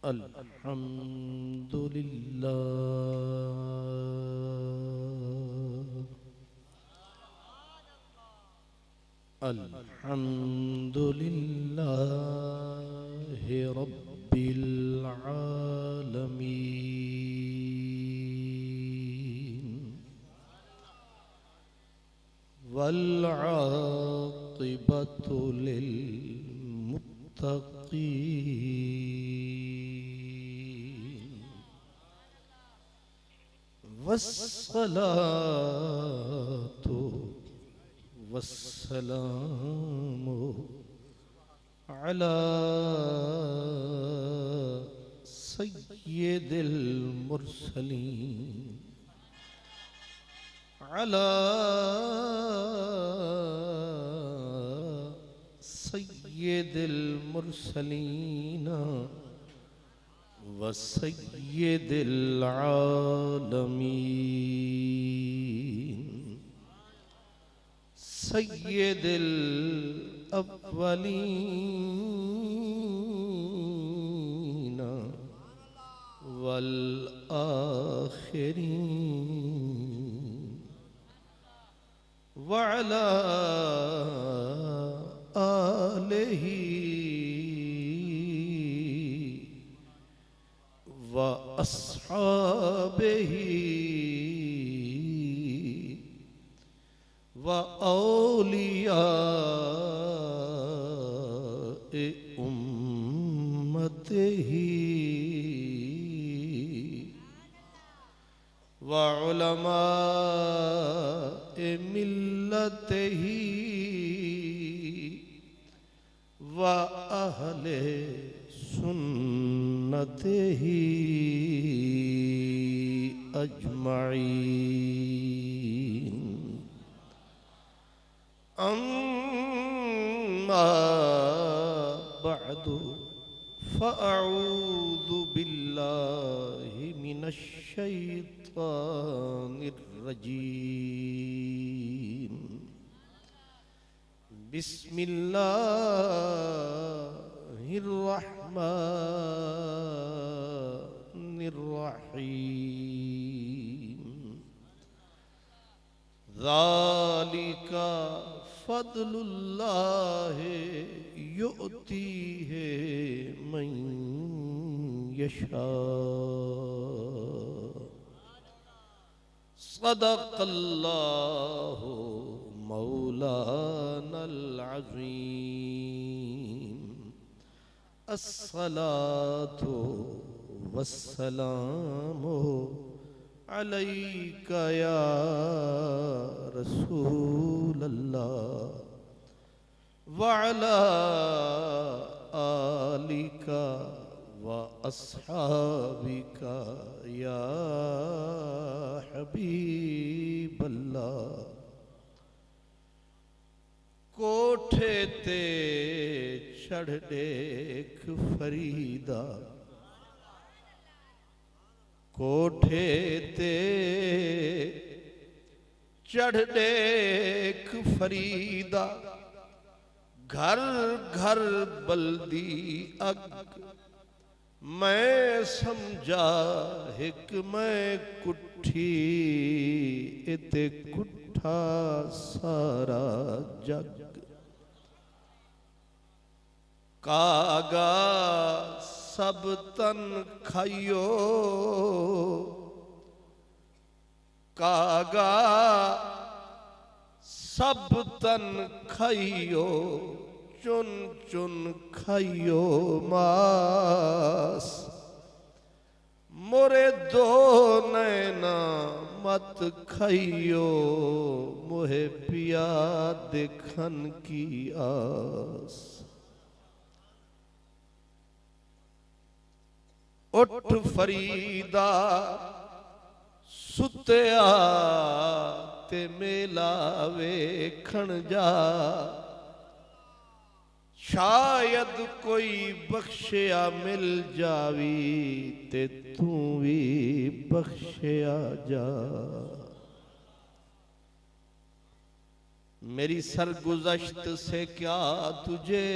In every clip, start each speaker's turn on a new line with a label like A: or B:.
A: अल्हम्दुलिल्लाहि रब्बिल आलमीन वल आक़िबतु लिल मुत्तक़ीन वस्सलातु वस्सलामु अला सय्यिदिल मुरसलीन अला सय्यिदिल मुरसलीन व सय्यिदिल आलमीन सय्यिदिल अव्वलीन वल आखिरीन व अला आलिही व अस्हाबिही व औलियाए उम्मतिही व उलमाए मिल्लतिही व अहले सुन्नतिही अजमईन। अम्मा बअदु फ़अऊज़ु बिल्लाहि मिनश शैतानिर रजीम। बिस्मिल्लाहिर रहमानिर रहीम। ज़ालिका फ़ज़्लुल्लाहि युअतीहि मन यशा। सदक़ल्लाहु मौलानल अज़ीम। अस्सलातु वस्सलामु अलैका या रसूलल्लाह व अला आलिका व अस्हाबिका या हबीबल्लाह। कोठे ते चढ़ देख फरीदा, कोठे ते चढ़ देख फरीदा, घर घर बल्दी अग मैं समझा हिक मैं कुठी इते कुठा सारा जग। कागा सब तन खाइयो, कागा सब तन खाइयो, चुन चुन खाइयो मास। मोरे दो नैना मत खाइयो, मोहे पिया देखन की आस। उठ फरीदा सुत्या ते मेला वेखण जा, शायद कोई बख्शिया मिल जावी ते तू भी बख्शिया जा। मेरी सरगुज़श्त से क्या तुझे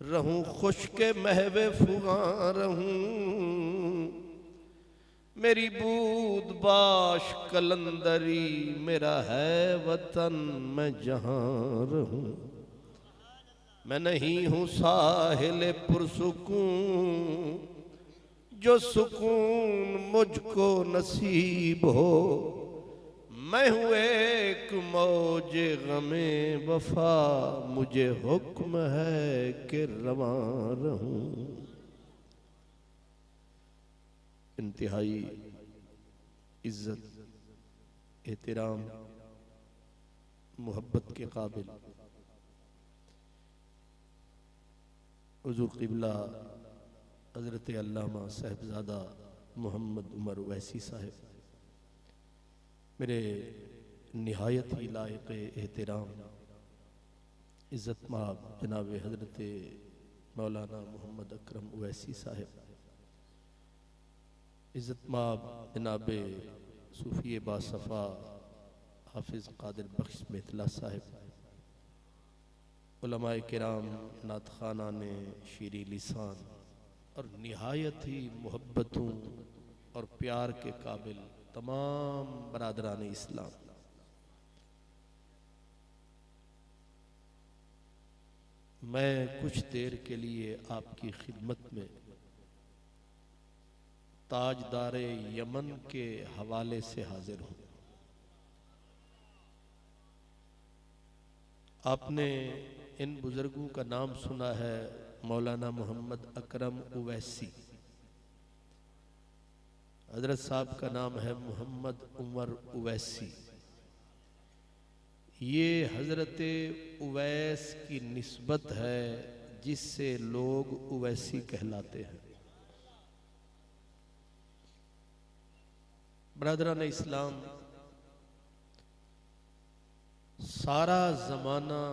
A: रहूं खुश्क महवे फुगा रहूं, मेरी बूद बाश कलंदरी मेरा है वतन मैं जहां रहूं। मैं नहीं हूं साहिल पुरसुकून, जो सुकून मुझको नसीब हो। मैं हूं एक मौज गमे वफा, मुझे हुक्म है कि रवां रहूं। इंतहाई इज्जत, एहतराम, मोहब्बत के काबिल हुजूर क़िबला हज़रत अल्लामा साहिबजादा मोहम्मद उमर ओवैसी साहिब, मेरे निहायत ही लायक एहतराम इज़्ज़त माब जनाब हज़रत मौलाना मोहम्मद अकरम ओवैसी साहिब, इज़्ज़त माब जनाब सूफ़ी बासफ़ा हाफिज़ कादिर बख्श मेतला साहिब, उलमाए किराम, नात खाना ने शीरी लिसान और निहायत ही मोहब्बतों और प्यार के काबिल तमाम बरादरान इस्लाम, मैं कुछ देर के लिए आपकी खिदमत में ताजदार यमन के हवाले से हाजिर हूँ। आपने इन बुजुर्गों का नाम सुना है, मौलाना मोहम्मद अकरम ओवैसी। हजरत साहब का नाम है मोहम्मद उमर ओवैसी। ये हजरत उवैस की निस्बत है जिससे लोग ओवैसी कहलाते हैं। ब्रदरान इस्लाम, सारा जमाना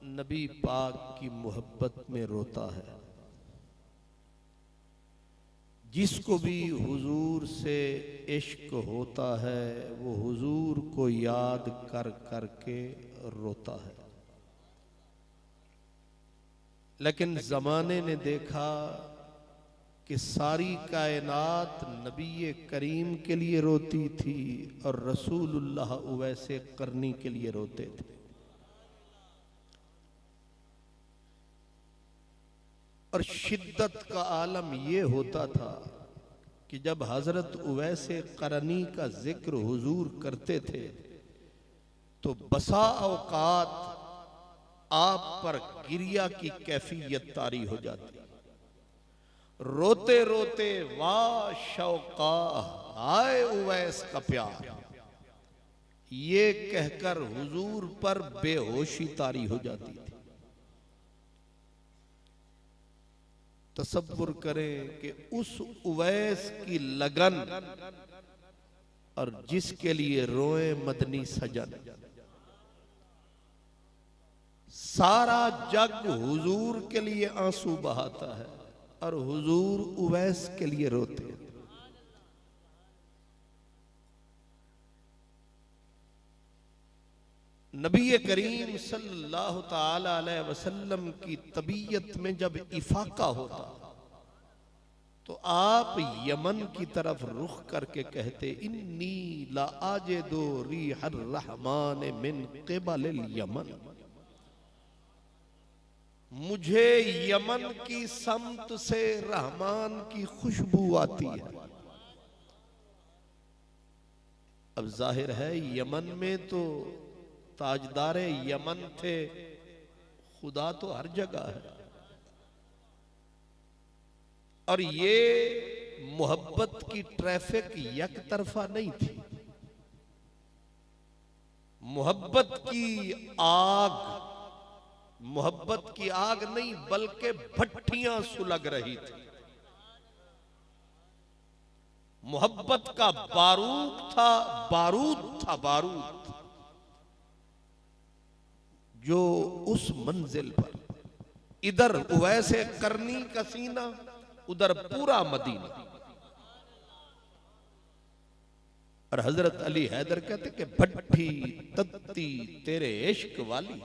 A: नबी पाक की मोहब्बत में रोता है। जिसको भी हुजूर से इश्क होता है वो हुजूर को याद कर कर के रोता है। लेकिन जमाने ने देखा कि सारी कायनात नबी करीम के लिए रोती थी और रसूलुल्लाह उवैसे करनी के लिए रोते थे। और शिद्दत का आलम ये होता था कि जब हजरत उवैसे करनी का जिक्र हुजूर करते थे तो बसा औकात आप पर गिरिया की कैफियत तारी हो जाती। रोते रोते वाह शौका आए उवैस का प्यार, ये कहकर हुजूर पर बेहोशी तारी हो जाती थी। तसव्वुर करें कि उस उवैस की लगन और जिसके लिए रोए मदनी सजन, सारा जग हुजूर के लिए आंसू बहाता है और हुजूर उवैस के लिए रोते हैं। नबी करीम सल्लल्लाहु ताला अलैहि वसल्लम की तबीयत में जब इफाका होता तो आप यमन की तरफ रुख करके कहते, इन्नी ला आजिदु रिहर रहमान मिन क़िबलिल यमन, मुझे यमन की समत से रहमान की खुशबू आती है। अब जाहिर है यमन में तो ताजदार यमन थे, खुदा तो हर जगह है। और ये मोहब्बत की ट्रैफिक एक तरफा नहीं थी। मोहब्बत की आग नहीं बल्कि भट्टियां सुलग रही थी। मोहब्बत का बारूद था बारूद, जो उस मंजिल पर, इधर उवैसे करनी का सीना, उधर पूरा मदीना। और हजरत अली हैदर कहते कि भट्टी तत्ती तेरे इश्क वाली,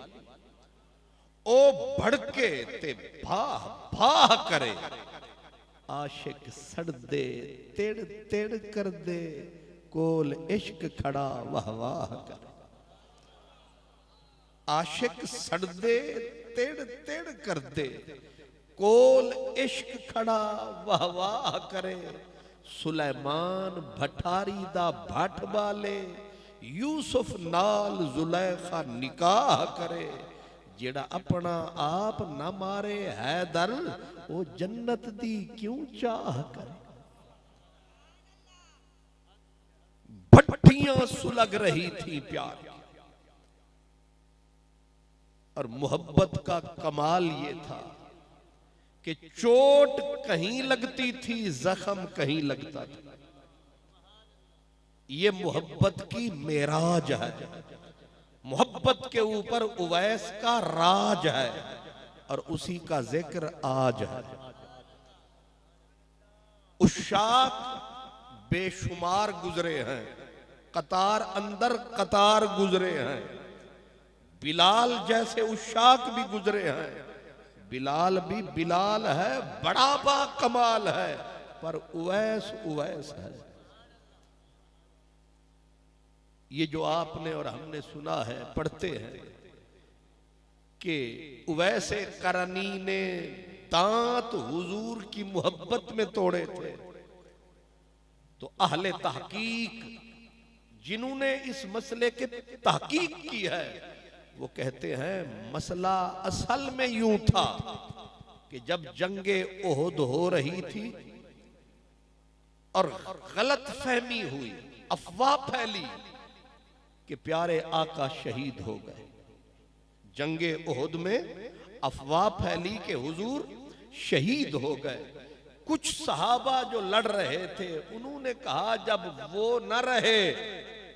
A: ओ भड़के ते भाह भाह करे, आशिक सड़दे तेड़ तेड़ कर दे, कोल इश्क खड़ा वाह वाह करे। आशिक सड़दे तेड़ तेड़ कर दे, कोल इश्क खड़ा वाह वाह करे। सुलेमान भठारी दा भट वाले, यूसुफ नाल जुलैखा निकाह करे। जेड़ा अपना आप ना मारे हैदर, वो जन्नत दी क्यों चाह करे। भट्टियां सुलग रही थी प्यार की, और मोहब्बत का कमाल ये था कि चोट कहीं लगती थी, जख्म कहीं लगता था। ये मोहब्बत की मेराज है। मोहब्बत के ऊपर उवैस का राज है, और उसी का जिक्र आज है। उशाक बेशुमार गुजरे हैं, कतार अंदर कतार गुजरे हैं। बिलाल जैसे उशाक भी गुजरे हैं। बिलाल भी बिलाल है, बड़ा बा कमाल है, पर उवैस उवैस है। ये जो आपने और हमने सुना है, पढ़ते हैं कि उवैस करनी ने दांत हुजूर की मोहब्बत में तोड़े थे। तो अहले तहकीक जिन्होंने इस मसले के तहकीक की है, वो कहते हैं मसला असल में यूं था कि जब जंगे ओहद हो रही थी और गलत फहमी हुई, अफवाह फैली कि प्यारे आका शहीद हो गए। जंगे ओहद में अफवाह फैली कि हुजूर शहीद हो गए। कुछ सहाबा जो लड़ रहे थे, उन्होंने कहा जब वो न रहे,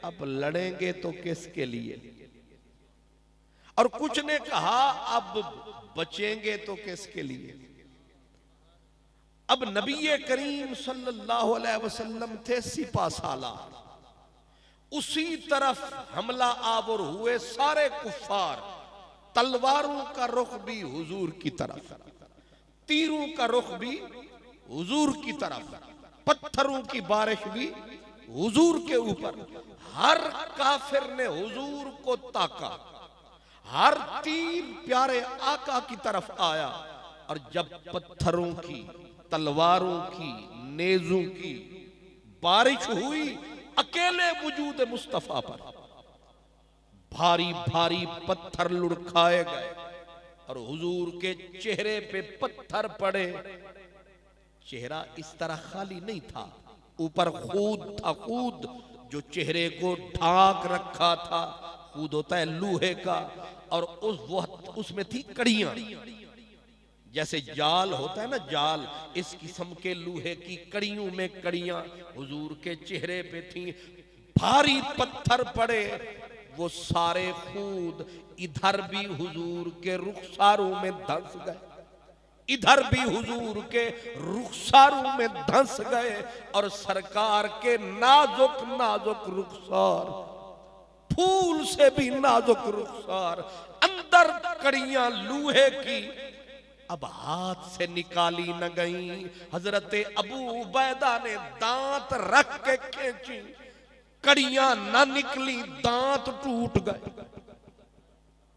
A: अब लड़ेंगे तो किसके लिए। और कुछ ने कहा अब बचेंगे तो किसके लिए। अब नबी करीम सल्लल्लाहु अलैहि वसल्लम थे सिपा सालार, उसी तरफ हमला आवर हुए सारे कुफ्फार। तलवारों का रुख भी हुजूर की तरफ, तीरों का रुख भी हुजूर की तरफ, पत्थरों की बारिश भी हुजूर के ऊपर। हर काफिर ने हुजूर को ताका, हर तीर प्यारे आका की तरफ आया। और जब पत्थरों की, तलवारों की, नेजों की बारिश हुई अकेले वजूद मुस्तफा पर, भारी भारी पत्थर लुढ़काए गए और हुजूर के चेहरे पे पत्थर पड़े। चेहरा इस तरह खाली नहीं था, ऊपर खूद था, खूद जो चेहरे को ढाक रखा था। खूद होता है लोहे का, और उसमें थी कड़ियां, जैसे जाल होता है ना, जाल, इस किस्म के लोहे की कड़ियों में कड़ियां हुजूर के चेहरे पे थी। भारी पत्थर पड़े, वो सारे खूद इधर भी हुजूर के रुखसारों में धंस गए, इधर भी हुजूर के रुखसारों में धंस गए। और सरकार के नाजुक नाजुक रुखसार, फूल से भी नाजुक रुखसार, अंदर कड़ियां लोहे की अब हाथ से निकाली न गई। हजरत अबू उबैदा ने दांत रख के खींची, कड़ियां ना निकली, दांत टूट गए।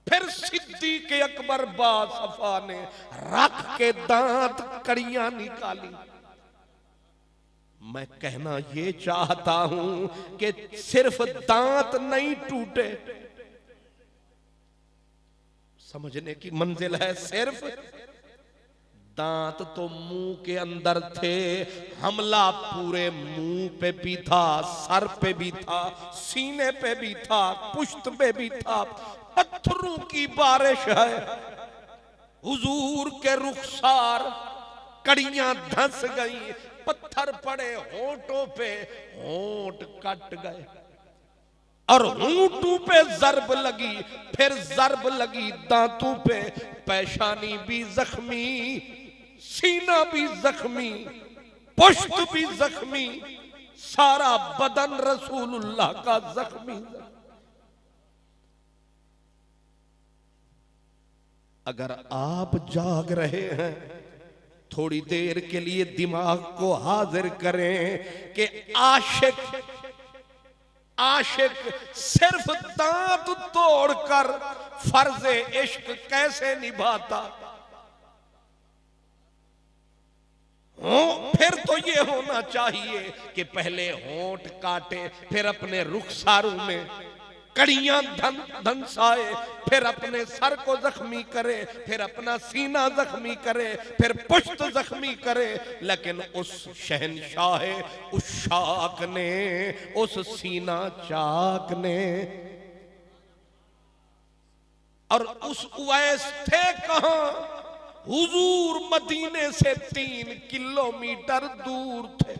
A: फिर सिद्दीक अकबर बासफा ने रख के दांत कड़ियां निकाली। मैं कहना ये चाहता हूं कि सिर्फ दांत नहीं टूटे, समझने की मंजिल है। सिर्फ दांत तो मुंह के अंदर थे, हमला पूरे मुंह पे भी था, सर पे भी था, सीने पे भी था, पुश्त पे भी था। पत्थरों की बारिश है, हुजूर के रुखसार, कड़ियां धंस गई, पत्थर पड़े होंठों पे, होंठ कट गए। और होंठों पे जरब लगी, फिर जरब लगी दांतों पे, पेशानी भी जख्मी, सीना भी जख्मी, पुश्त भी जख्मी, सारा बदन रसूलुल्लाह का जख्मी। अगर आप जाग रहे हैं, थोड़ी देर के लिए दिमाग को हाजिर करें कि आशिक आशिक सिर्फ दांत तोड़कर फर्ज इश्क कैसे निभाता हो। फिर तो ये होना चाहिए कि पहले होंठ काटे, फिर अपने रुखसारों में कड़ियां धंसाए, फिर अपने सर को जख्मी करे, फिर अपना सीना जख्मी करे, फिर पुश्त जख्मी करे। लेकिन उस शहनशाह उस शाक ने, उस सीना चाक ने और उस उवैस थे कहां? हुजूर मदीने से 3 किलोमीटर दूर थे,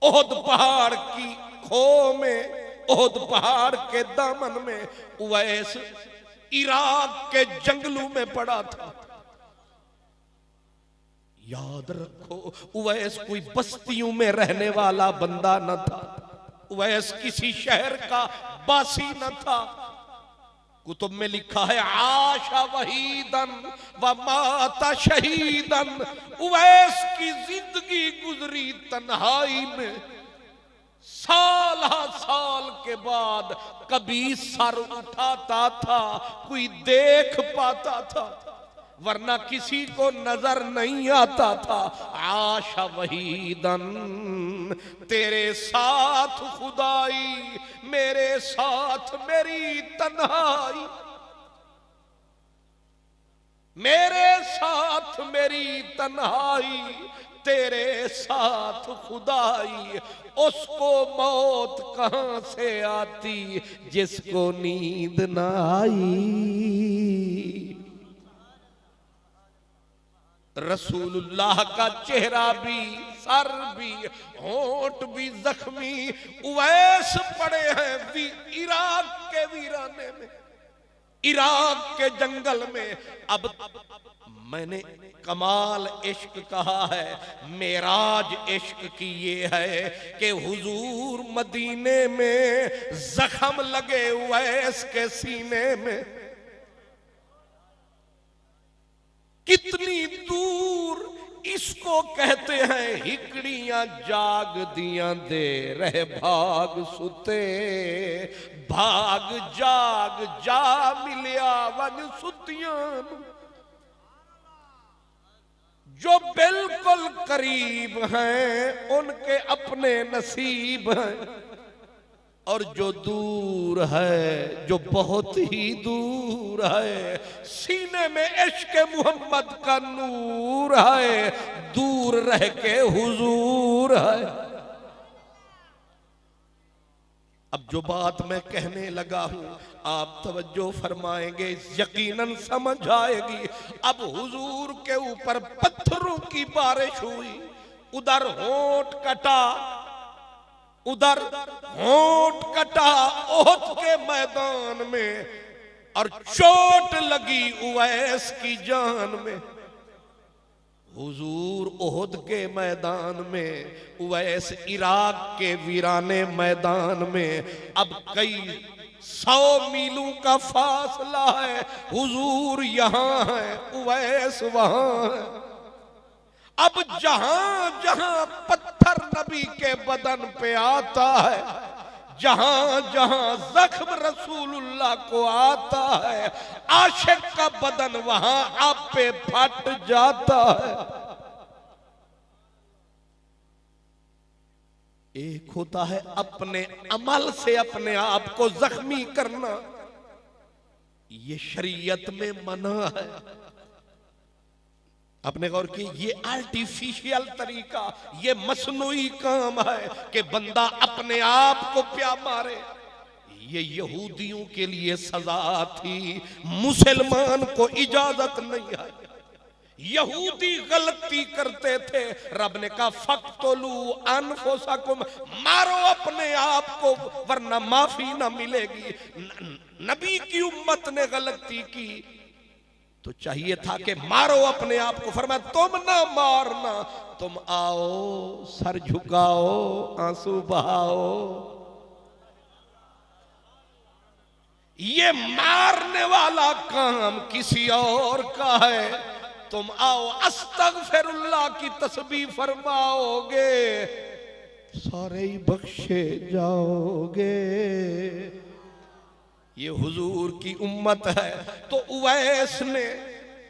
A: ओहद पहाड़ की खो में, ओहद पहाड़ के दामन में उवैस इराक के जंगलों में पड़ा था। याद रखो, उवैस कोई बस्तियों में रहने वाला बंदा न था, उवैस किसी शहर का बासी न था। कुतुब में लिखा है आशा वहीदन व माता शहीदन। उवैस की जिंदगी गुजरी तन्हाई में, साल साल के बाद कभी सर उठाता था, कोई देख पाता था, वरना किसी को नजर नहीं आता था। आशा वहीदन, तेरे साथ खुदाई, मेरे साथ मेरी तन्हाई, मेरे साथ मेरी तन्हाई, तेरे साथ खुदाई। उसको मौत कहां से आती जिसको नींद ना आई। रसूलुल्लाह का चेहरा भी, सर भी, होंठ भी जख्मी उवैस पड़े हैं इराक के वीराने में, इराक के जंगल में। अब मैंने कमाल इश्क कहा है, मेराज इश्क की ये है कि हुजूर मदीने में जख्म लगे उवैस के सीने में, कितनी दूर इसको कहते हैं हिकड़ियां जाग दियां दे रहे भाग सुते, भाग जाग जा मिलिया वन सुतियां। जो बिल्कुल करीब हैं उनके अपने नसीब हैं, और जो दूर है, जो बहुत ही दूर है, सीने में इश्क मोहम्मद का नूर है, दूर रह के हुजूर है। अब जो बात मैं कहने लगा हूं आप तवज्जो फरमाएंगे, यकीनन समझ आएगी। अब हुजूर के ऊपर पत्थरों की बारिश हुई, उधर होंठ कटा, उधर होंठ कटा ओहद के मैदान में, और चोट लगी उवैस की जान में। हुजूर ओहद के मैदान में, उवैस इराक के वीराने मैदान में। अब कई 100 मीलों का फासला है, हुजूर यहां है, उवैस वहां है। अब जहां जहां पत्थर नबी के बदन पे आता है, जहां जहां जख्म रसूलुल्लाह को आता है, आशिक का बदन वहां आप पे फट जाता है। एक होता है अपने अमल से अपने आप को जख्मी करना, ये शरीयत में मना है। आपने गौर की, ये आर्टिफिशियल तरीका, ये मसनूई काम है कि बंदा अपने आप को प्यार मारे। ये यहूदियों के लिए सजा थी, मुसलमान को इजाजत नहीं है। यहूदी गलती करते थे, रब ने कहा फक्तुलू अनफुसकुम, मारो अपने आप को वरना माफी ना मिलेगी। नबी की उम्मत ने गलती की तो चाहिए था कि मारो अपने आप को, फरमाया तुम ना मारना, तुम आओ सर झुकाओ आंसू बहाओ। ये मारने वाला काम किसी और का है, तुम आओ अस्तगफिरुल्लाह की तस्बीह फरमाओगे, सारे ही बख्शे जाओगे। ये हुजूर की उम्मत है। तो उवैस ने,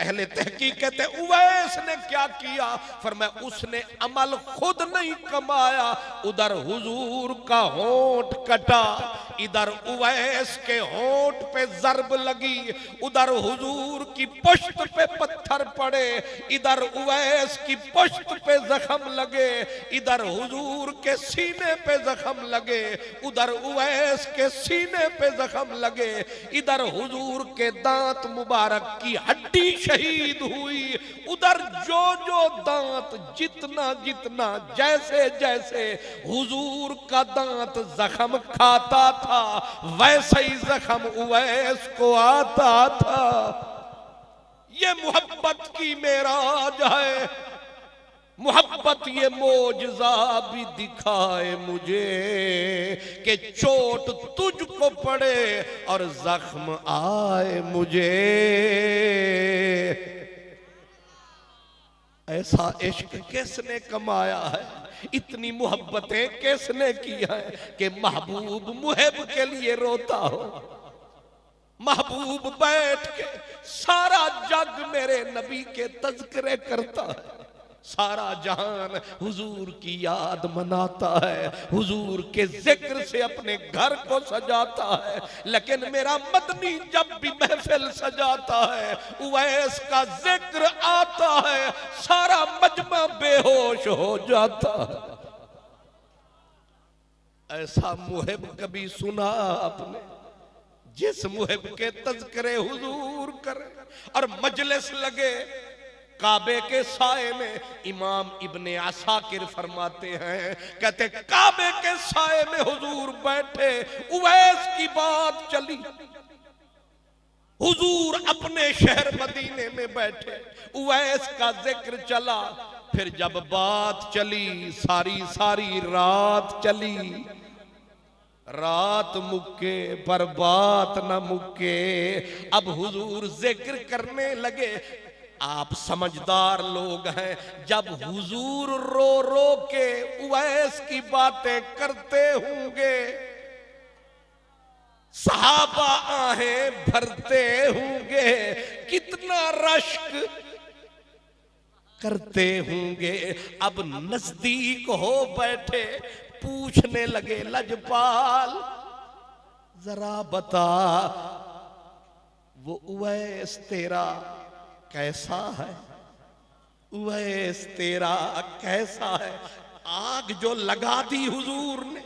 A: अहले तहकीक कहते उवैस ने क्या किया, फरमाया उसने अमल खुद नहीं कमाया, उधर हुजूर का होंठ कटा, इधर उवैस के होंठ पे जरब लगी, उधर हुजूर की पुश्त पे पत्थर पड़े, इधर उवैस की पुश्त पे जख्म लगे, इधर हुजूर के सीने पे जख्म लगे, उधर उवैस के सीने पे जख्म लगे, इधर हुजूर के दांत मुबारक की हड्डी शहीद हुई, उधर जो जो दांत जितना जितना जैसे जैसे हुजूर का दांत जख्म खाता था, वैसे ही जख्म उवैस को आता था। ये मोहब्बत की मेराज है। मोहब्बत ये मोजज़ा भी दिखाए मुझे कि चोट तुझको पड़े और जख्म आए मुझे। ऐसा इश्क किसने कमाया है, इतनी मोहब्बतें किसने की है कि महबूब मुहिब के लिए रोता हो। महबूब बैठ के सारा जग मेरे नबी के तज़किरे करता है, सारा जहान हुजूर की याद मनाता है, हुजूर के जिक्र से अपने घर को सजाता है। लेकिन मेरा मदनी जब भी महफिल सजाता है, उवैस का जिक्र आता है, सारा मजमा बेहोश हो जाता है। ऐसा मुहिब कभी सुना आपने जिस मुहिब के तज़किरे हुजूर करे और मजलिस लगे काबे के साए में। इमाम इब्ने असाकिर फरमाते हैं, कहते काबे के साए में हुजूर बैठे, उवैस की बात चली, हुजूर अपने शहर मदीने में बैठे, उवैस का जिक्र चला। फिर जब बात चली, सारी सारी रात चली, रात मुक्के पर बात न मुक्के। अब हुजूर जिक्र करने लगे। आप समझदार लोग हैं, जब हुजूर रो रो के उवैस की बातें करते होंगे, सहाबा आहें भरते होंगे, कितना रश्क करते होंगे। अब नजदीक हो बैठे, पूछने लगे, लजपाल जरा बता वो उवैस तेरा कैसा है, उवैस तेरा कैसा है। आग जो लगा दी हुजूर ने,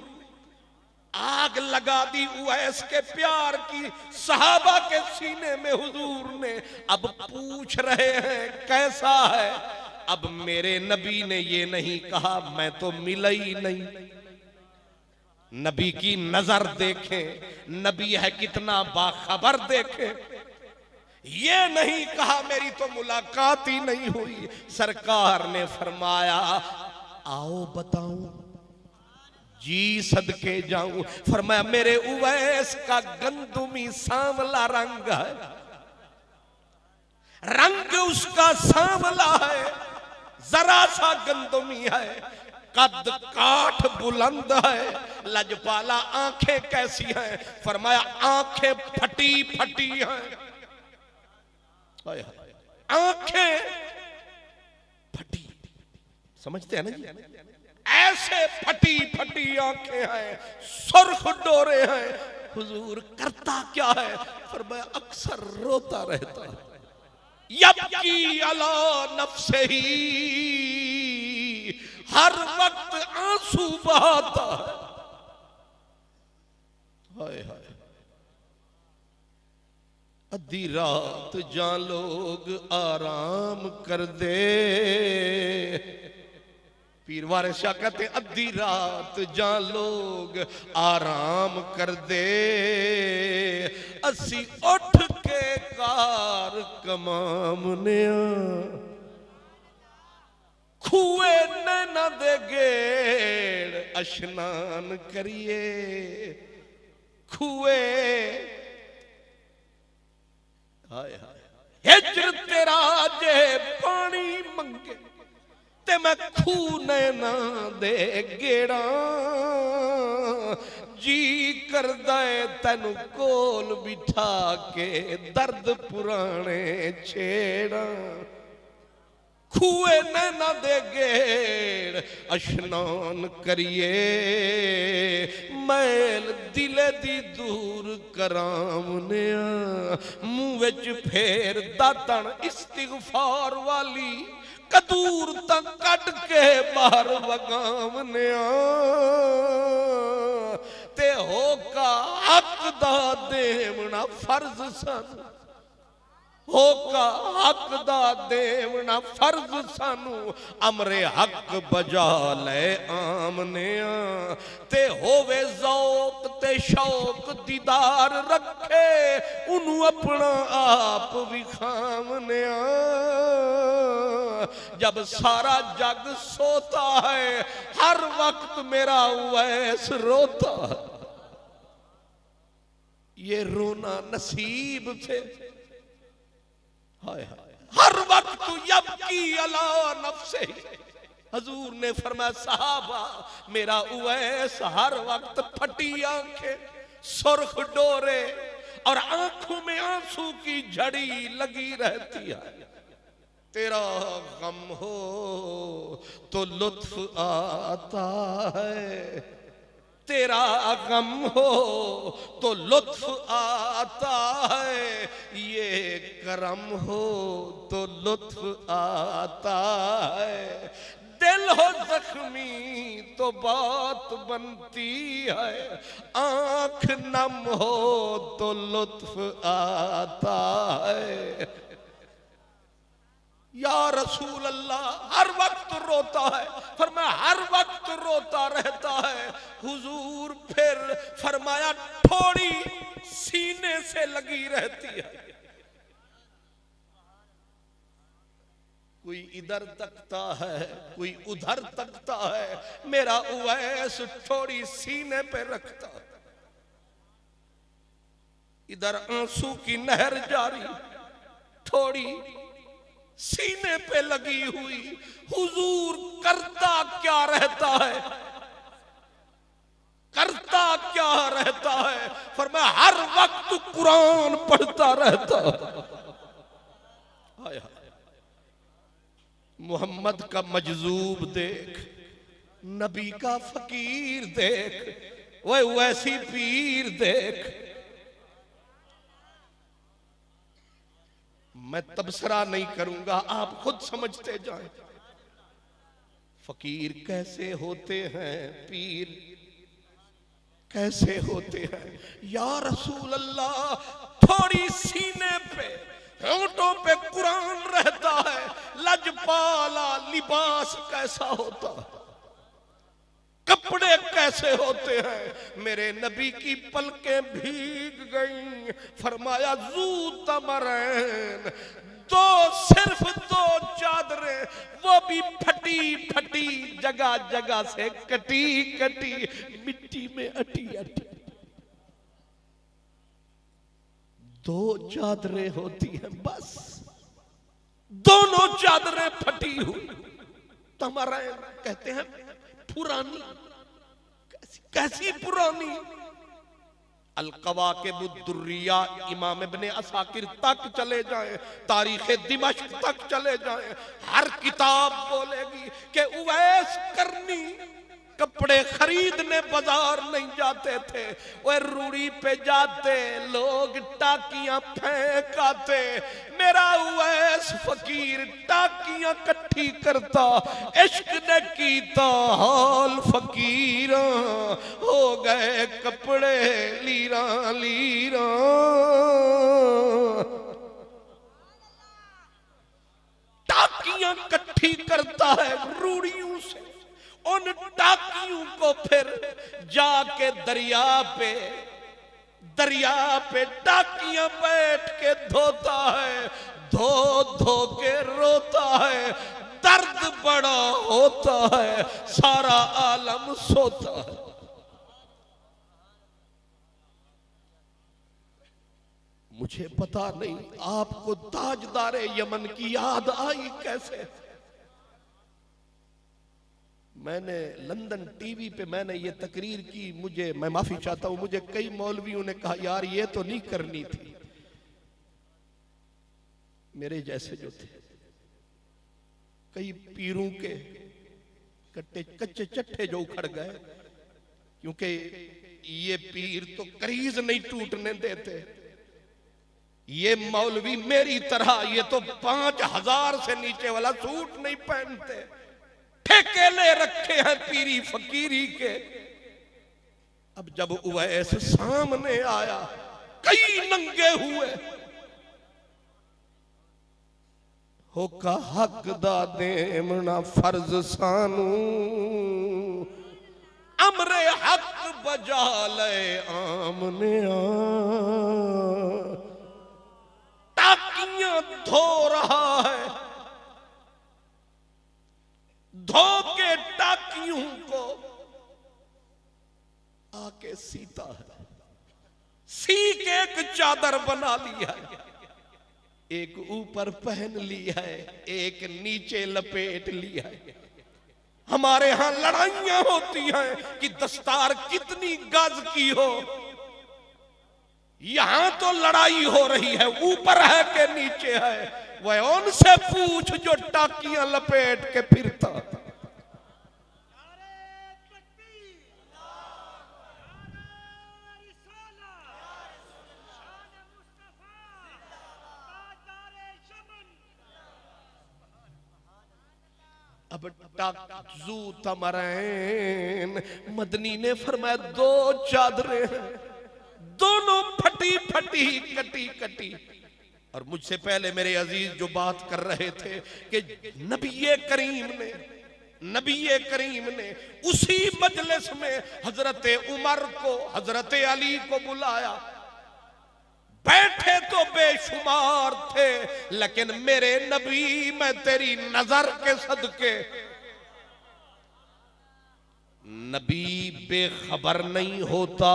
A: आग लगा दी उवैस के प्यार की सहाबा के सीने में हुजूर ने। अब पूछ रहे हैं कैसा है। अब मेरे नबी ने ये नहीं कहा मैं तो मिला ही नहीं। नबी की नजर देखें, नबी है कितना बाखबर देखें। ये नहीं कहा मेरी तो मुलाकात ही नहीं हुई। सरकार ने फरमाया आओ बताऊं, जी सदके जाऊं। फरमाया मेरे उवैस का गंदुमी सांवला रंग है, रंग उसका सांवला है, जरा सा गंदुमी है, कद काठ बुलंद है। लजपाला आंखें कैसी हैं? फरमाया आंखें फटी फटी हैं, आंखें फटी, समझते हैं ना जी? ऐसे फटी फटी आंखें हैं, सुर्ख डोरे हैं। हुजूर करता क्या है? फरमाया अक्सर रोता रहता है, यबकी अला नफ्सिही, हर वक्त आंसू बहाता है। हाय हाय, अद्धी रात जान लोग आराम कर दे। पीर वारिस शाह कहते अद्धी रात जान लोग आराम कर दे, असी उठ के कार कमामने खुए नैना दे गेड़ अशनान करिए। खुए हाय हाय हिजर तेरा जे पानी मंगे ते मैं खूने ना दे गेड़ा जी करदा है तेनू कोल बिठा के दर्द पुराने छेड़ा खूए नैना दे गेड़ अशनान करिए मैल दिले दी दूर करामने मुंह विच फेर दातन इस्तिगफार वाली कदूर तक कट के बाहर वगामने ते होका हक दा देवना फर्ज सन होका हक दा देवना फर्ज सानू अमरे हक बजा ले आमने ते होवे ज़ौक ते शौक दीदार रखे उन्हू अपना आप विखामने जब सारा जग सोता है हर वक्त मेरा उवैस रोता है ये रोना नसीब से हाय हाय हर वक्त यबकी अला नफ्से हजूर ने फरमाया सहाबा मेरा उवैस हर वक्त फटी आंखें सुर्ख डोरे और आंखों में आंसू की झड़ी लगी रहती है तेरा गम हो तो लुत्फ आता है तेरा गम हो तो लुत्फ आता है ये करम हो तो लुत्फ आता है दिल हो जख्मी तो बात बनती है आंख नम हो तो लुत्फ आता है या रसूल अल्लाह हर वक्त रोता है फरमाया हर वक्त रोता रहता है हुजूर फिर फरमाया थोड़ी सीने से लगी रहती है कोई इधर तकता है कोई उधर तकता है मेरा उवैस थोड़ी सीने पे रखता है इधर आंसू की नहर जारी थोड़ी सीने पे लगी हुई हुजूर करता क्या रहता है करता क्या रहता है फरमाया हर वक्त कुरान पढ़ता रहता है मोहम्मद का मजजूब देख नबी का फकीर देख वह वैसी पीर देख मैं तबसरा नहीं करूंगा आप खुद समझते जाएं फकीर कैसे होते हैं पीर कैसे होते हैं या रसूल अल्लाह थोड़ी सीने पे होंठों पे कुरान रहता है लजपाला लिबास कैसा होता है कपड़े कैसे होते हैं मेरे नबी की पलकें भीग गईं फरमाया जू तमरैन दो सिर्फ दो चादरें वो भी फटी फटी जगह जगह से कटी कटी मिट्टी में अटी अटी दो चादरें होती हैं बस दोनों चादरें फटी हुई तमरैन कहते हैं पुरानी कैसी पुरानी अल-कवाकिबुद्दुर्रिया इमाम इब्ने असाकिर तक चले जाएं तारीख दिमश्क तक चले जाएं हर किताब बोलेगी कि उवैस करनी कपड़े खरीदने बाजार नहीं जाते थे वह रूढ़ी पे जाते लोग टाकियां फेंक आते मेरा उवैस फकीर टाकियां कट्ठी करता इश्क ने कीता हाल फकीर हो गए कपड़े लीरा लीरा टाकियां कट्ठी करता है रूढ़ियों से उन टाकियों को फिर जाके दरिया पे टाकियां बैठ के धोता है धो धो के रोता है दर्द बड़ा होता है सारा आलम सोता है मुझे पता नहीं आपको ताजदार यमन की याद आई कैसे। मैंने लंदन टीवी पे मैंने ये तकरीर की, मैं माफी चाहता हूं, मुझे कई मौलवियों ने कहा यार ये तो नहीं करनी थी। मेरे जैसे जो थे, कई पीरों के कच्चे चट्टे जो उखड़ गए, क्योंकि ये पीर तो करीज नहीं टूटने देते। ये मौलवी मेरी तरह ये तो 5000 से नीचे वाला सूट नहीं पहनते, ठेके ले रखे हैं पीरी फकीरी के। अब जब उवैस सामने आया, कई नंगे हुए, होका हक दा देमना फर्ज सानू, अमरे हक बजा ले आमने टाकियां धो रहा है, धो के टाकियों को आके सीता है, सी के एक चादर बना लिया है, एक ऊपर पहन लिया है, एक नीचे लपेट लिया है। हमारे यहां लड़ाइयां होती हैं कि दस्तार कितनी गज की हो, यहां तो लड़ाई हो रही है ऊपर है कि नीचे है। वह उनसे पूछ जो टाकियां लपेट के फिरता। अब टाकजू तमरैन, मदनी ने फरमाया 2 चादरें हैं, दोनों फटी फटी कटी कटी। और मुझसे पहले मेरे अजीज जो बात कर रहे थे कि नबी करीम ने उसी मजलिस में हजरत उमर को, हजरत अली को बुलाया। बैठे तो बेशुमार थे, लेकिन मेरे नबी, मैं तेरी नजर के सदके, नबी बेखबर नहीं होता,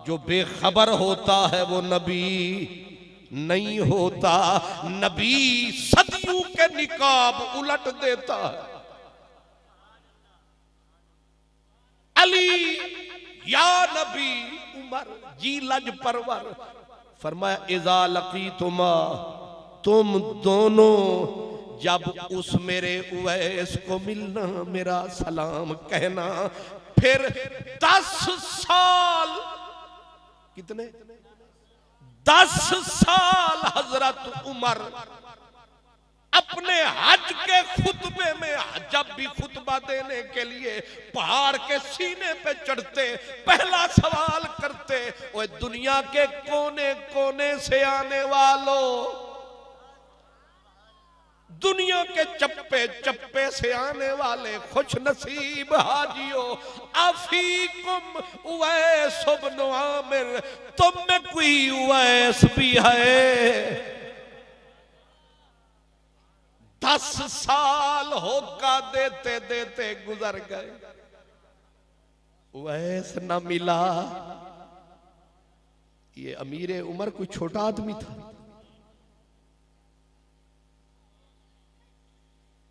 A: जो बेखबर होता है वो नबी नहीं होता। नबी सदियों के निकाब उलट देता है। अली या नबी उमर जी लज परवर, फरमाया इज़ा लक़ीतुमा, तुम दोनों जब उस मेरे उवैस को मिलना, मेरा सलाम कहना। फिर 10 साल, कितने 10 साल हजरत उमर अपने हज के खुतबे में, जब भी खुतबा देने के लिए पहाड़ के सीने पे चढ़ते, पहला सवाल करते, वो दुनिया के कोने कोने से आने वालों, दुनिया के चप्पे चप्पे से आने वाले खुश नसीब हाजियो, अफीकुम उवैस इब्न आमिर, तुम में कोई उवैस भी है। 10 साल होका देते देते गुजर गए, उवैस न मिला। ये अमीर उमर कोई छोटा आदमी था।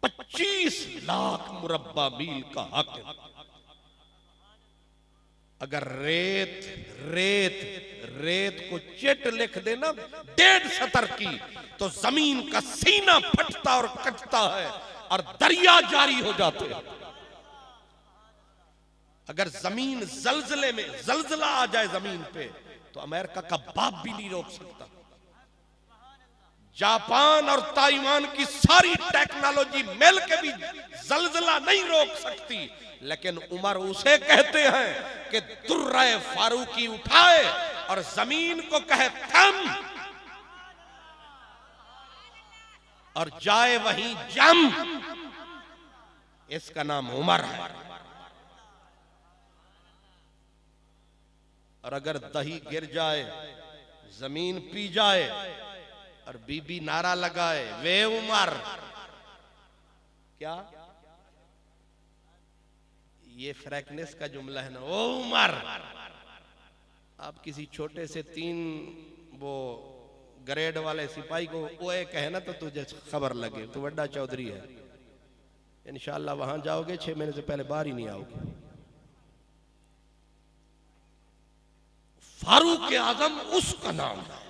A: 25 लाख मुरब्बा मील का हक। अगर रेत को चिट लिख देना 1.5 सतर की, तो जमीन का सीना फटता और कटता है और दरिया जारी हो जाते हैं। अगर जमीन जलजले में, जलजला आ जाए जमीन पे, तो अमेरिका का बाप भी नहीं रोक सकता। जापान और ताइवान की सारी टेक्नोलॉजी मिल के भी जलजला नहीं रोक सकती। लेकिन उमर उसे कहते हैं कि दुर्रे फारूकी उठाए और जमीन को कहे थम, और जाए वहीं जम। इसका नाम उमर है। और अगर दही गिर जाए, जमीन पी जाए और बीबी नारा लगाए वे उमर, क्या ये फ्रैंकनेस का जुमला है ना, ओ उमर। आप किसी छोटे से 3 वो ग्रेड वाले सिपाही को ओए कहे ना तो तुझे खबर लगे तो बड़ा चौधरी है, इंशाअल्लाह वहां जाओगे 6 महीने से पहले बाहर ही नहीं आओगे। फारूक आजम उसका नाम है।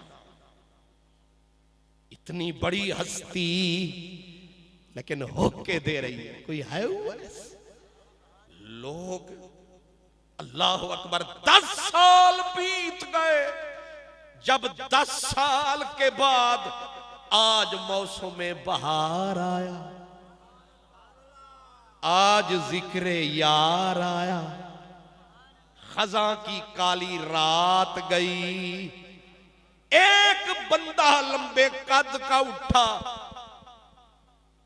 A: इतनी बड़ी हस्ती लेकिन होके दे रही है, कोई है वो? लोग अल्लाह अकबर 10 साल बीत गए। जब 10 साल के बाद आज मौसम बहार आया, आज जिक्र यार आया, खजा की काली रात गई, एक बंदा लंबे कद का उठा,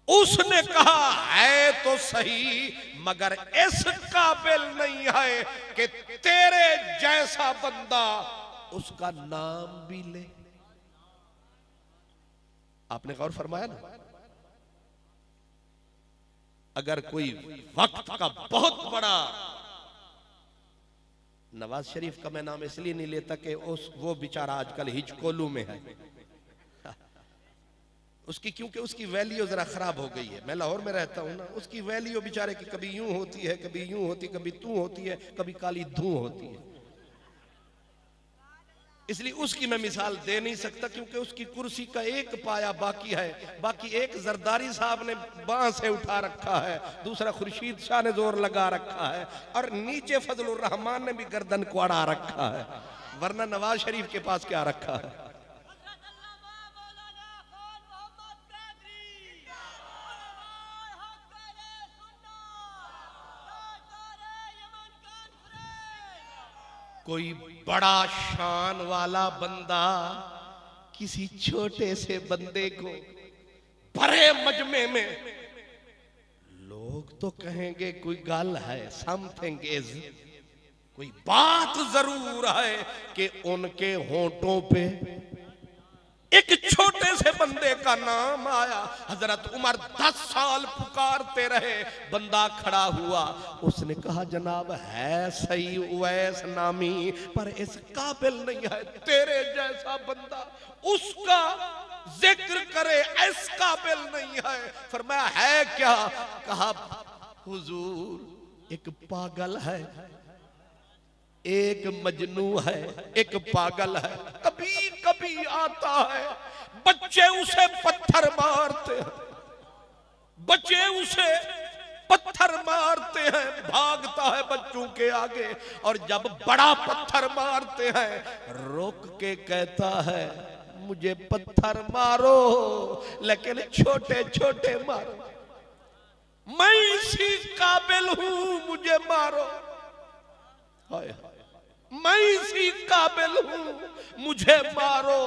A: उसने कहा है तो सही मगर इस काबिल नहीं है कि तेरे जैसा बंदा उसका नाम भी ले। आपने गौर फरमाया ना, अगर कोई वक्त का बहुत बड़ा, नवाज शरीफ का मैं नाम इसलिए नहीं लेता कि वो बेचारा आजकल हिचकोलू में है उसकी, क्योंकि उसकी वैल्यू जरा खराब हो गई है। मैं लाहौर में रहता हूं ना, उसकी वैल्यू बेचारे की कभी यूं होती है, कभी यूं होती, कभी तू होती है, कभी काली धू होती है। इसलिए उसकी मैं मिसाल दे नहीं सकता, क्योंकि उसकी कुर्सी का एक पाया बाकी है, बाकी एक जरदारी साहब ने बांह से उठा रखा है, दूसरा खुर्शीद शाह ने जोर लगा रखा है, और नीचे फजलुर रहमान ने भी गर्दन को अड़ा रखा है, वरना नवाज शरीफ के पास क्या रखा है। कोई बड़ा शान वाला बंदा किसी छोटे से बंदे को बड़े मजमे में, लोग तो कहेंगे कोई गल है, समथिंग इज, कोई बात जरूर है कि उनके होंठों पे एक छोटे से बंदे का नाम आया। हजरत उमर 10 साल पुकारते रहे, बंदा खड़ा हुआ, उसने कहा जनाब है सही उवैस नामी, पर इस काबिल नहीं है तेरे जैसा बंदा उसका जिक्र करे, इस काबिल नहीं है। फरमाया है क्या? कहा हुजूर एक पागल है, एक मजनू है, एक पागल है, कभी कभी आता है, बच्चे उसे पत्थर मारते हैं, बच्चे उसे पत्थर मारते हैं, भागता है बच्चों के आगे, और जब बड़ा पत्थर मारते हैं रोक के कहता है मुझे पत्थर मारो लेकिन छोटे छोटे मारो, मैं इसी काबिल हूं, मुझे मारो, मैं इसी काबिल हूं, मुझे मारो,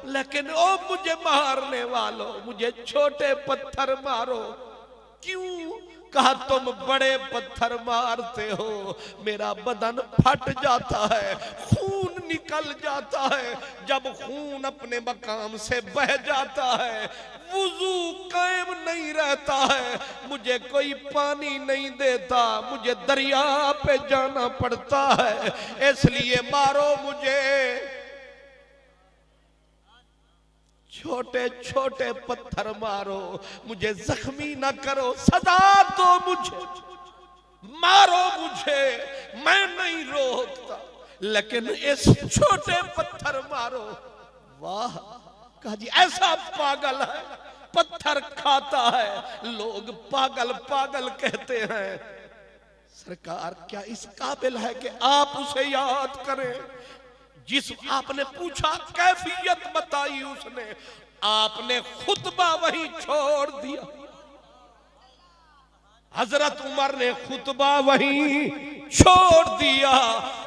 A: लेकिन ओ मुझे मारने वालों मुझे छोटे पत्थर मारो। क्यों? कहा तुम बड़े पत्थर मारते हो, मेरा बदन फट जाता है, खून निकल जाता है, जब खून अपने मकाम से बह जाता है वुजू कायम नहीं रहता है, मुझे कोई पानी नहीं देता, मुझे दरिया पे जाना पड़ता है, इसलिए मारो मुझे, छोटे छोटे पत्थर मारो, मुझे जख्मी ना करो, सजा दो मुझे, मारो मुझे, मैं नहीं रोकता, लेकिन इस छोटे पत्थर मारो। वाह! कहा जी ऐसा पागल है, पत्थर खाता है, लोग पागल पागल कहते हैं, सरकार क्या इस काबिल है कि आप उसे याद करें? जिस आपने पूछा कैफियत बताई उसने, आपने खुतबा वही छोड़ दिया। हजरत उमर ने खुतबा वही छोड़ दिया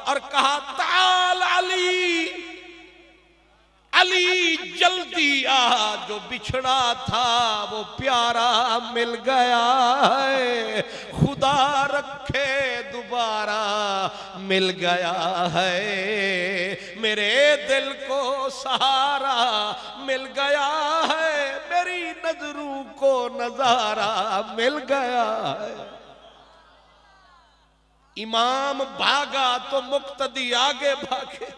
A: और कहा ताल अली, अली जल्दी आ, जो बिछड़ा था वो प्यारा मिल गया है, खुदा रखे दोबारा मिल गया है, मेरे दिल को सहारा मिल गया है, मेरी नजरों को नजारा मिल गया है। इमाम भागा तो मुक्तदी आगे भागे,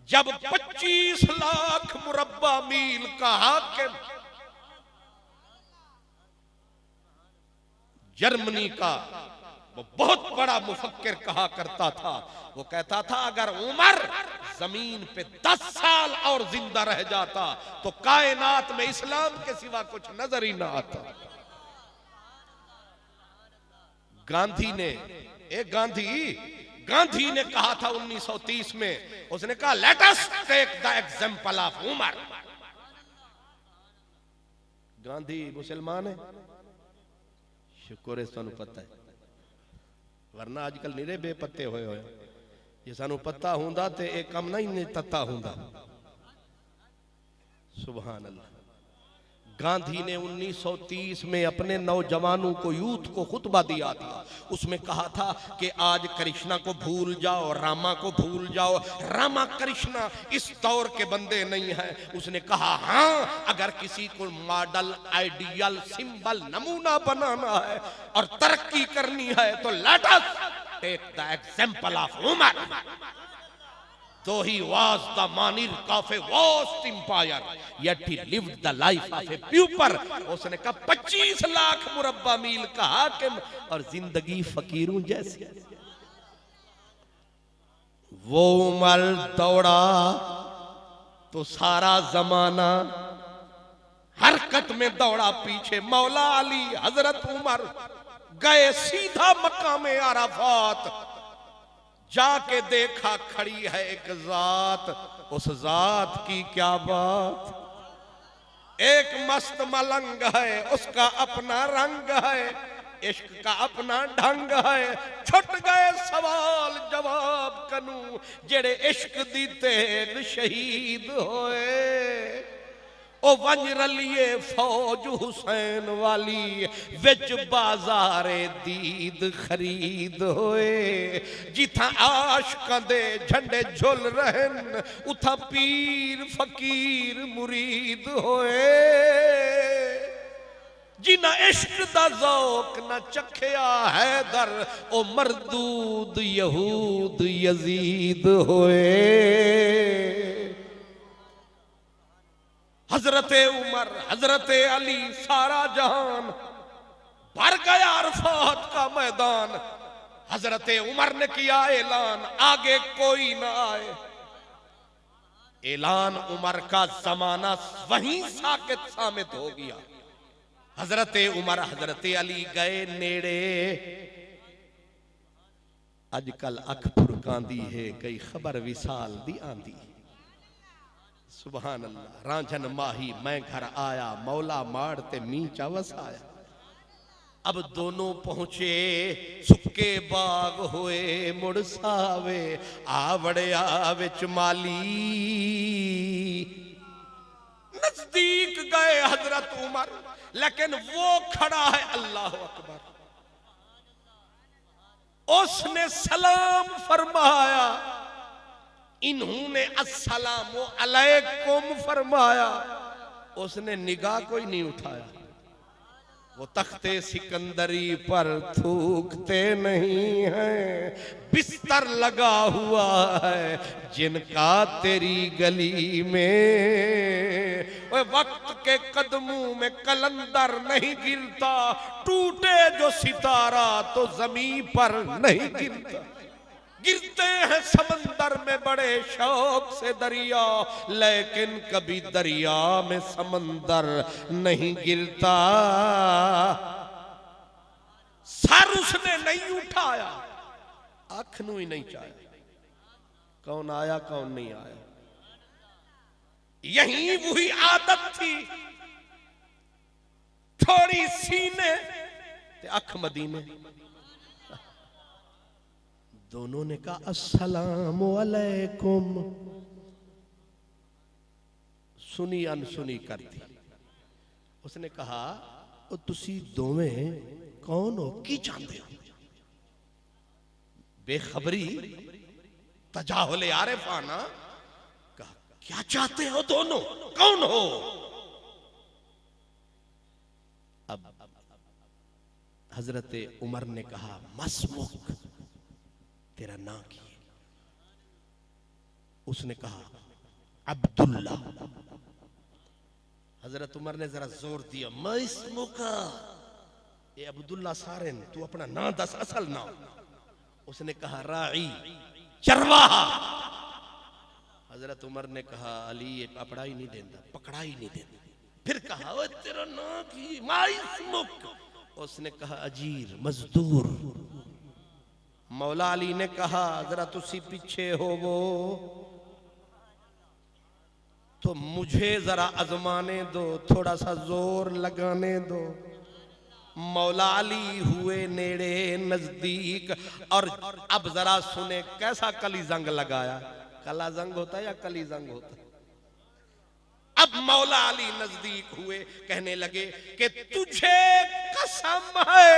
A: जब 25 लाख मुरब्बा मील का हाकिम जर्मनी का वो बहुत बड़ा मुफक्किर कहा करता था, वो कहता था अगर उमर जमीन पे 10 साल और जिंदा रह जाता तो कायनात में इस्लाम के सिवा कुछ नजर ही ना आता। गांधी ने कहा था 1930 में, उसने कहा let us take the example of Umar. Gandhi मुसलमान है, शुक्र है सानू पता है, वरना आजकल निरे बेपत्ते होए होए। जे सानू पता हुंदा ते एक कम नहीं तत्ता हुंदा। सुभान अल्लाह। गांधी ने 1930 में अपने नौजवानों को, यूथ को खुतबा दिया था। उसमें कहा था कि आज कृष्णा को भूल जाओ, रामा को भूल जाओ। रामा कृष्णा इस दौर के बंदे नहीं है। उसने कहा हाँ, अगर किसी को मॉडल, आइडियल, सिंबल, नमूना बनाना है और तरक्की करनी है तो let us take the example of Umar. So he was the monarch of a vast empire, yet he lived the life of a pauper. उसने कहा 25 लाख मुरब्बा मील का हाकिम और जिंदगी फकीरों जैसी। वो उमर दौड़ा तो सारा जमाना हरकत में दौड़ा पीछे। मौला अली हजरत उमर गए सीधा मकामे अराफात, जाके देखा खड़ी है एक जात। उस जात की क्या बात, एक मस्त मलंग है, उसका अपना रंग है, इश्क का अपना ढंग है। छुट गए सवाल जवाब कनू जेड़े इश्क दी तेग शहीद होए। ओ वंज रलिए फौज हुसैन वाली विच बाजारे दीद खरीद होए। जिथा आशकां दे झंडे झुल रहन उथा पीर फकीर मुरीद होए। जिन्ना इश्क दा ज़ौक न चखया हैदर ओ मरदूद यहूद यजीद होए। हजरते उमर, हजरते अली, सारा जहान भर गया अरफात का मैदान। हजरते उमर ने किया ऐलान, आगे कोई ना आए। ऐलान उमर का जमाना वहीं साकित सामित हो गया। हजरते उमर, हजरते अली गए नेड़े। अजकल अख फुरकांदी है, कई खबर विसाल दी आंदी। सुभान अल्लाह। रांझन माही मैं घर आया, मौला माड़ते मी चावस आया। अब दोनों पहुंचे सुक्के बाग होए मुड़सावे। आवड़िया विच माली नजदीक गए हजरत उमर, लेकिन वो खड़ा है अल्लाह अकबर। उसने सलाम फरमाया, इन्होंने अस्सलामु अलैकुम फरमाया। उसने निगाह कोई नहीं उठाया। वो तख्ते सिकंदरी पर थूकते नहीं हैं, बिस्तर लगा हुआ है जिनका तेरी गली में। वो वक्त के कदमों में कलंदर नहीं गिरता, टूटे जो सितारा तो जमीन पर नहीं गिरता। गिरते हैं समंदर में बड़े शौक से दरिया, लेकिन कभी दरिया में समंदर नहीं गिरता। सर उसने नहीं उठाया, आंख नू ही नहीं चाया कौन आया कौन नहीं आया। यही वही आदत थी, थोड़ी सीने ते अख मदीने। दोनों ने कहा अस्सलामु अलैकुम। सुनी अनसुनी कर दी। उसने कहा ओ तुसी दोवें कौन हो, की चाहते हो? बेखबरी तजाहुल आरिफाना। कहा क्या चाहते हो दोनों, कौन हो? अब हजरत उमर ने कहा मसमुक, तेरा नाम की है? उसने कहा अब्दुल्ला। हजरत उमर ने जरा जोर दिया, मैं इसमो का, ये अब्दुल्ला सारेन, तू अपना ना दस, असल ना। उसने कहा राई, चरवाहा। हजरत उमर ने कहा अली ये पकड़ा ही नहीं देता, पकड़ा ही नहीं देता। फिर कहा वो तेरा ना की माइस्मुक। उसने कहा अजीर, मजदूर। मौला अली ने कहा जरा तुसी पीछे हो वो, तो मुझे जरा आजमाने दो, थोड़ा सा जोर लगाने दो। मौला अली हुए नेड़े नजदीक, और अब जरा सुने कैसा कली जंग लगाया। कला जंग होता है या कली जंग होता है? अब मौला अली नजदीक हुए, कहने लगे कि तुझे कसम है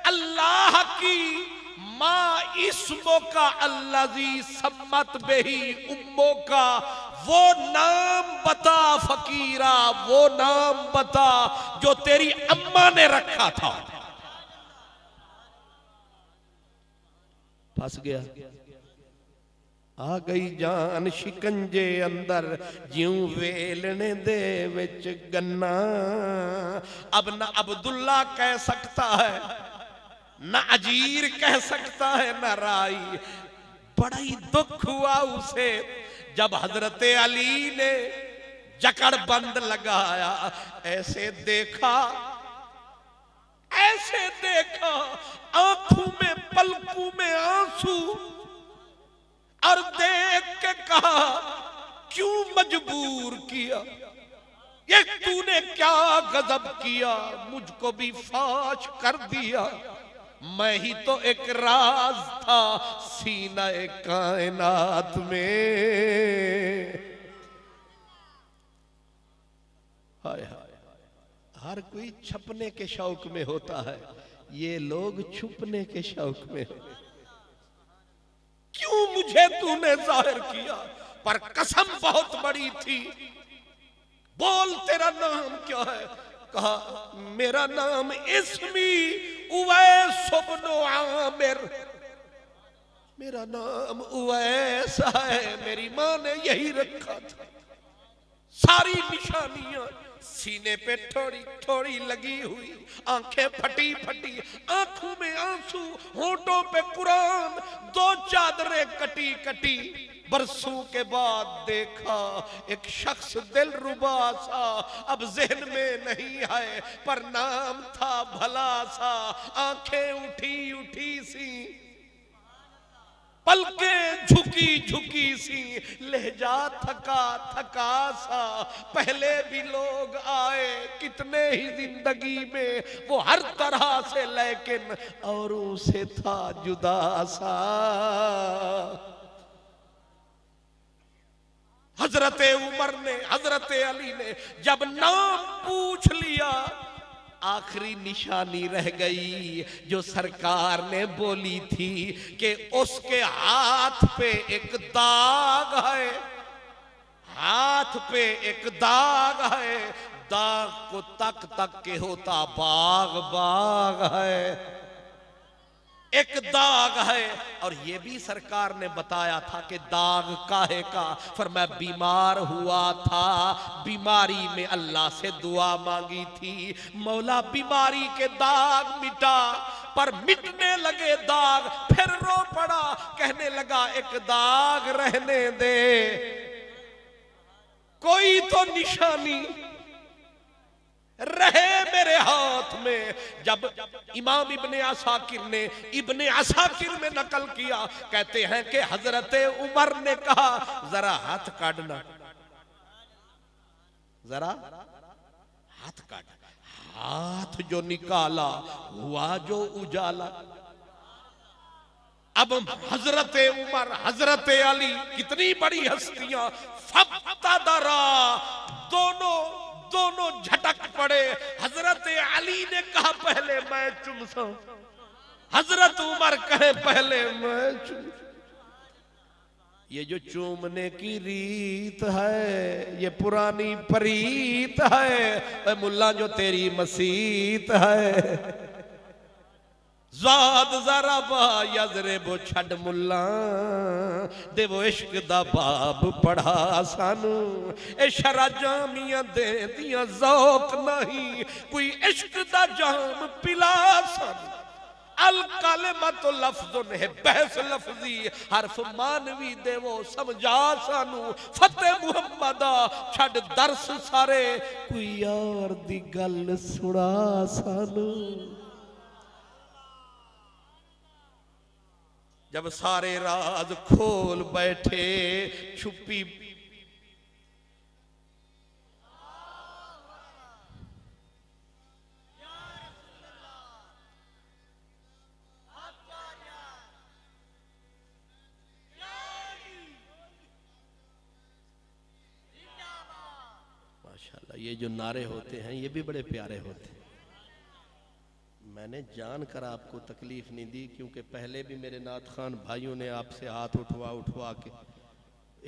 A: अल्लाह की, माँ इसमो का अल्लाजी सम्मत बेही उम्मो का, वो नाम बता फकीरा, वो नाम बता जो तेरी अम्मा ने रखा था। फंस गया, आ गई जान शिकंजे अंदर, ज्यों वेलने दे विच गन्ना। अब न अब्दुल्ला कह सकता है, न अजीर कह सकता है, न राई। बड़ा ही दुख हुआ उसे जब हजरत अली ने जकड़ बंद लगाया। ऐसे देखा, ऐसे देखा, आंखों में पलकों में आंसू, और देख के कहा क्यों मजबूर किया, ये तूने क्या गजब किया, मुझको भी फाश कर दिया। मैं ही तो एक राज था सीना कायनात में। हाय हाय, हर कोई छपने के शौक में होता है, ये लोग छुपने के शौक में। क्यों मुझे तूने जाहिर किया, पर कसम बहुत बड़ी थी। बोल तेरा नाम क्या है? कहा मेरा नाम इस्मी उवैस इब्न आमिर, मेरा नाम उवैस है, मेरी मां ने यही रखा था। सारी निशानियां सीने पे थोड़ी थोड़ी लगी हुई, आंखें फटी फटी, आंखों में आंसू, होंठों पे कुरान, दो चादरें कटी कटी। बरसों के बाद देखा एक शख्स दिलरुबा सा, अब जहन में नहीं है, पर नाम था भला सा। आंखें उठी उठी सी, पलकें झुकी झुकी सी, लहजा थका थका सा। पहले भी लोग आए कितने ही जिंदगी में, वो हर तरह से, लेकिन औरों से था जुदा सा। हजरत उमर ने, हजरत अली ने जब नाम पूछ लिया, आखिरी निशानी रह गई जो सरकार ने बोली थी कि उसके हाथ पे एक दाग है, हाथ पे एक दाग है, दाग को तक तक के होता बाग बाग है, एक दाग है। और ये भी सरकार ने बताया था कि दाग काहे का, फरमाया बीमार हुआ था, बीमारी में अल्लाह से दुआ मांगी थी, मौला बीमारी के दाग मिटा। पर मिटने लगे दाग, फिर रो पड़ा, कहने लगा एक दाग रहने दे, कोई तो निशानी रहे मेरे हाथ में। जब इमाम इब्ने असाकिर में नकल किया, कहते हैं कि हजरत उमर ने कहा जरा हाथ काटना, जरा हाथ काट। हाथ जो निकाला हुआ जो उजाला। अब हजरत उमर, हजरत अली, कितनी बड़ी हस्तियां, फब्तदरा, दोनों झटक पड़े। हजरत अली ने कहा पहले मैं चुमसा, हजरत उमर कहे पहले मैं चुम। ये जो चूमने की रीत है ये पुरानी परीत है, मुल्ला जो तेरी मसीत है। ज़ाद ज़रा बा यजरे बो छड़ मुल्ला दे वो इश्क दा बाब पढ़ा सानू ए शरा जामियां दे दियां ज़ौक नहीं कोई इश्क दा जाम पिला सानू अल कलमत लफ्ज़ुन है बहस लफ्जी हरफ मानवी दे वो समझा सानू फतेह मुहम्मदा छड़ दर्स सारे कोई यार दी गल सुना सानू। जब सारे राज खोल बैठे छुपी माशाल्लाह ये जो नारे होते हैं ये भी बड़े प्यारे होते हैं। मैंने जानकर आपको तकलीफ नहीं दी क्योंकि पहले भी मेरे नात खान भाइयों ने आपसे हाथ उठवा के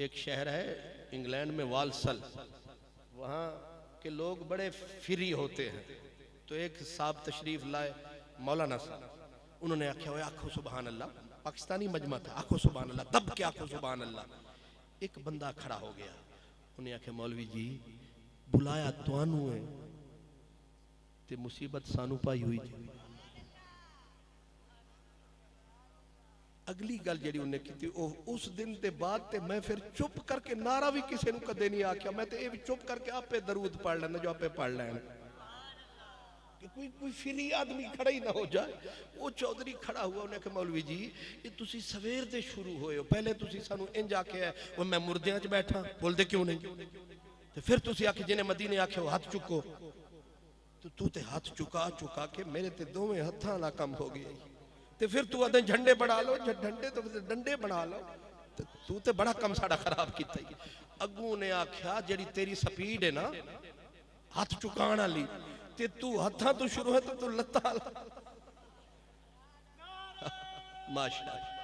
A: एक शहर है इंग्लैंड में वालसल, वहाँ के लोग बड़े फ्री होते हैं। तो एक साहब तशरीफ लाए मौलाना साहब, उन्होंने आख्या आखो सुबहान अल्लाह, पाकिस्तानी मजमा था, आखो सुबहान अल्लाह, दब के आखो सुबहान अल्लाह। एक बंदा खड़ा हो गया, उन्हें आख्या मौलवी जी बुलाया तुहानू है ते मुसीबत सानू पाई हुई जी। अगली गल जी उन्हें की उस दिन के बाद ते मैं फिर चुप करके नारा भी किसी ने कदे नहीं आख्या, मैं तो ये चुप करके आपे दरूद पढ़ लेना जो आपे पढ़ लैन कि कोई फ्री आदमी खड़ा ही ना हो जाए। वो चौधरी खड़ा हुआ, उन्हें कहा मौलवी जी ये तुसी सवेर दे शुरू होए हो, पहले तुसी सानू इंज आख्या वो मैं मुर्दियां च बैठा, बोलते क्यों नहीं, तो फिर तुसी आखे जिन्हें मदीने आखे वो हाथ चुको, तो तू ते हाथ चुका के मेरे ते दोवें हत्थां दा कम हो गया। ते फिर तू आदे झंडे बना लो, झंडे तो डंडे बना लो, तो तू ते बड़ा कम साड़ा खराब किया। अगू ने आख्या जेड़ी तेरी स्पीड है ना हाथ चुकाण वाली, ते तू हत्थां तो शुरू है तो तू लत्तां माशाअल्लाह।